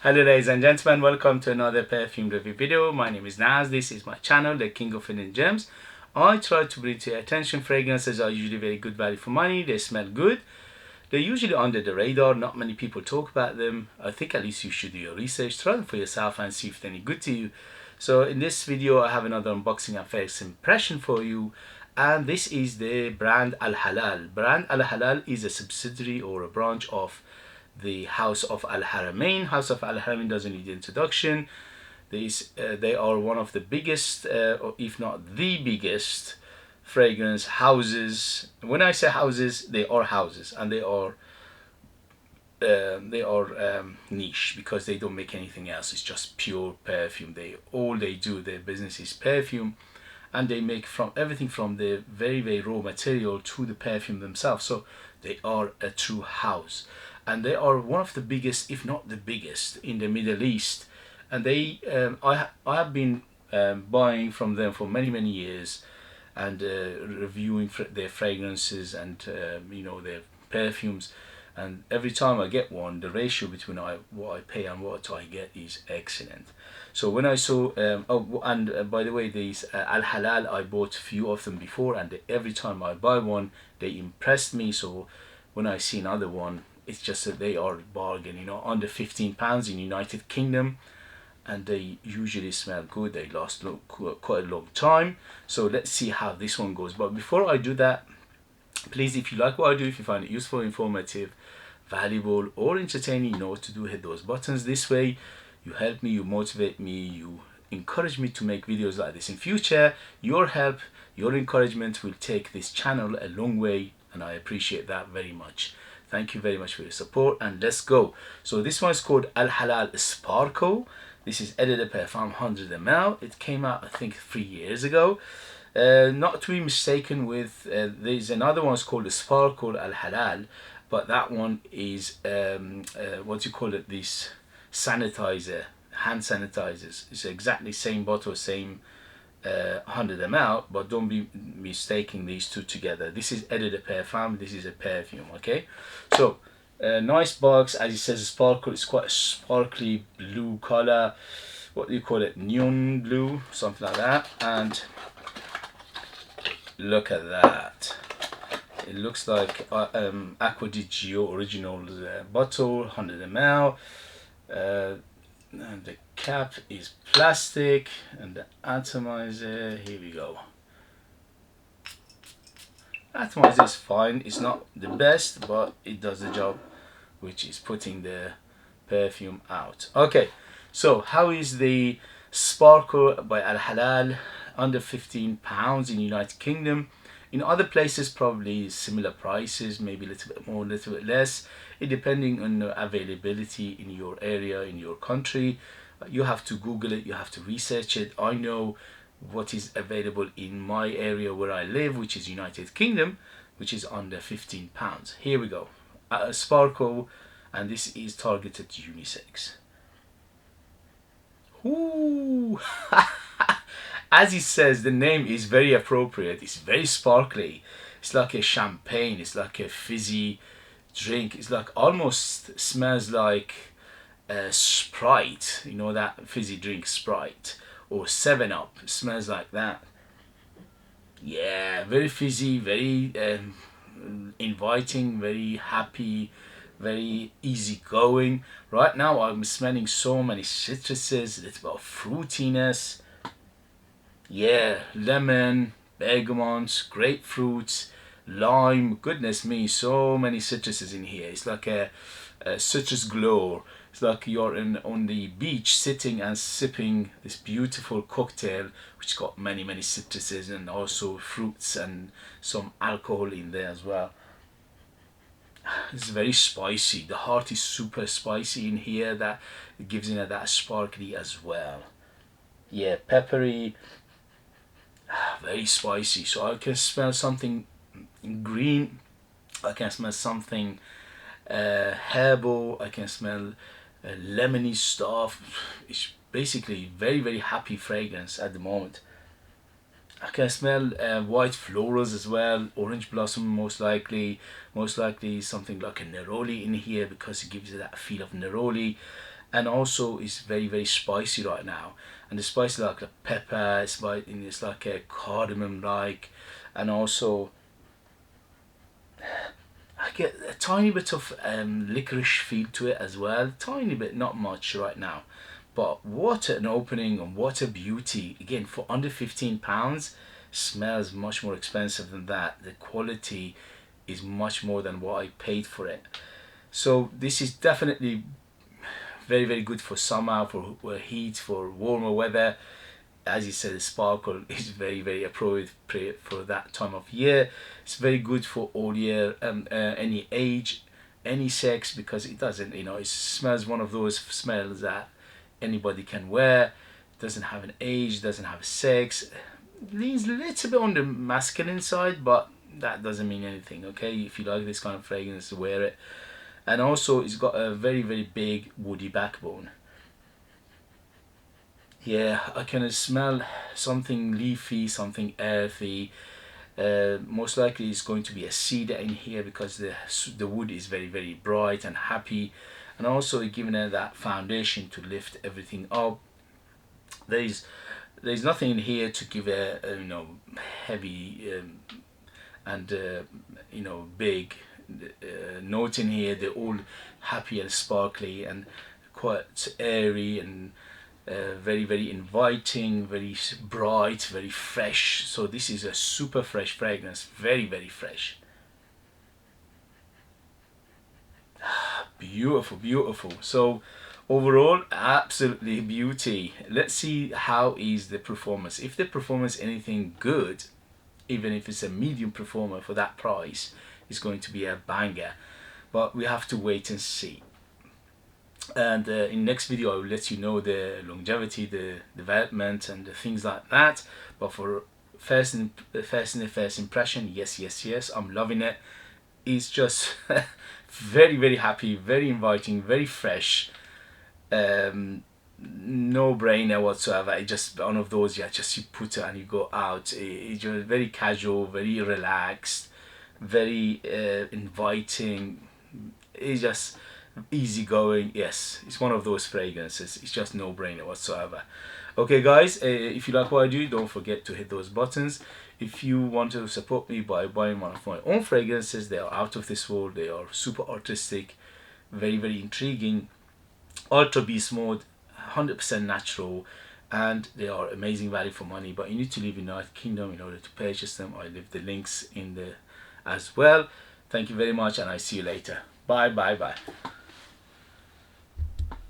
Hello ladies and gentlemen, welcome to another perfume review video. My name is Naz, this is my channel, the King of Hidden Gems. I try to bring to your attention fragrances are usually very good value for money, they smell good. They're usually under the radar, not many people talk about them. I think at least you should do your research, try them for yourself and see if they're any good to you. So in this video I have another unboxing and first impression for you. And this is the brand Al Halal. Brand Al Halal is a subsidiary or a branch of the House of Al Haramain. House of Al Haramain doesn't need introduction. They are one of the biggest, or if not the biggest, fragrance houses. When I say houses, they are houses, and they are niche because they don't make anything else. It's just pure perfume. All they do, their business is perfume, and they make from everything from the very raw material to the perfume themselves. So they are a true house, and they are one of the biggest, if not the biggest, in the Middle East. And I have been buying from them for many years, and reviewing their fragrances and their perfumes. And every time I get one, the ratio between what I pay and what I get is excellent. So when I saw, by the way, these Al Halal, I bought a few of them before, and every time I buy one, they impressed me. So when I see another one, it's just that they are a bargain, under £15 in United Kingdom, and they usually smell good. They last quite a long time. So let's see how this one goes. But before I do that, please, if you like what I do, if you find it useful, informative, valuable, or entertaining, you know what to do. Hit those buttons. This way you help me, you motivate me, you encourage me to make videos like this in future. Your help, your encouragement will take this channel a long way, and I appreciate that very much. Thank you very much for your support, and let's go. So this one is called Al Halal Sparkle. This is Eau de Parfum 100 ml. It came out, I think, 3 years ago. Not to be mistaken with, there's another one called the Sparkle Al Halal, but that one is, what do you call it, this sanitizer, hand sanitizers. It's exactly same bottle, same 100 ml, but don't be mistaking these two together. This is Eau de Parfum, this is a perfume, okay? So nice box, as it says sparkle. It's quite a sparkly blue color, what do you call it, neon blue, something like that. And look at that, it looks like Acqua di Gio original bottle, 100 ml. And the cap is plastic, and the atomizer, here we go. Atomizer is fine, it's not the best, but it does the job, which is putting the perfume out. Okay, so how is the Sparkle by Al Halal? Under £15 in United Kingdom. In other places probably similar prices, maybe a little bit more, a little bit less, it depending on the availability in your area, in your country. You have to Google it, you have to research it. I know what is available in my area where I live, which is United Kingdom, which is under £15. Here we go, Sparkle, and this is targeted to unisex. Ooh. As it says, the name is very appropriate. It's very sparkly. It's like a champagne. It's like a fizzy drink. It's like almost smells like Sprite. You know that fizzy drink, Sprite, or 7-Up. It smells like that. Yeah, very fizzy, very inviting, very happy, very easygoing. Right now I'm smelling so many citruses, a little bit of fruitiness. Yeah, lemon, bergamot, grapefruits, lime. Goodness me, so many citruses in here. It's like a citrus glow. It's like you're on the beach sitting and sipping this beautiful cocktail, which got many citruses and also fruits and some alcohol in there as well. It's very spicy. The heart is super spicy in here. That it gives it that sparkly as well. Yeah, peppery. Very spicy. So I can smell something green, I can smell something herbal, I can smell lemony stuff. It's basically very happy fragrance at the moment. I can smell white florals as well, orange blossom most likely something like a neroli in here because it gives you that feel of neroli. and also it's very spicy right now, and the spice like a pepper, it's like a cardamom like, and also I get a tiny bit of licorice feel to it as well, tiny bit, not much right now. But what an opening and what a beauty. Again, for under £15, smells much more expensive than that. The quality is much more than what I paid for it. So this is definitely very good for summer, for heat, for warmer weather. As you said, the sparkle is very appropriate for that time of year. It's very good for all year, any age, any sex, because it doesn't, it smells one of those smells that anybody can wear. Doesn't have an age, doesn't have a sex. Leans a little bit on the masculine side, but that doesn't mean anything. Okay, if you like this kind of fragrance, wear it. And also it's got a very big woody backbone. Yeah, I can smell something leafy, something earthy. Most likely it's going to be a cedar in here, because the wood is very bright and happy, and also giving it that foundation to lift everything up. There's nothing in here to give a heavy and big note in here. They're all happy and sparkly and quite airy and very inviting, very bright, very fresh. So this is a super fresh fragrance, very fresh. Beautiful. So overall, absolutely beauty. Let's see how is the performance. If the performance anything good, even if it's a medium performer for that price, it's going to be a banger. But we have to wait and see. And in next video I will let you know the longevity, the development, and the things like that. But for first impression, yes, I'm loving it. It's just very happy, very inviting, very fresh, no brainer whatsoever. It's just one of those, just you put it and you go out. It's just very casual, very relaxed, very inviting. It's just easygoing. Yes, it's one of those fragrances. It's just no brainer whatsoever. Okay guys, if you like what I do, don't forget to hit those buttons. If you want to support me by buying one of my own fragrances, they are out of this world. They are super artistic, very intriguing, ultra beast mode, 100% natural, and they are amazing value for money. But you need to live in the United Kingdom in order to purchase them. I leave the links in the as well. Thank you very much, and I see you later. Bye.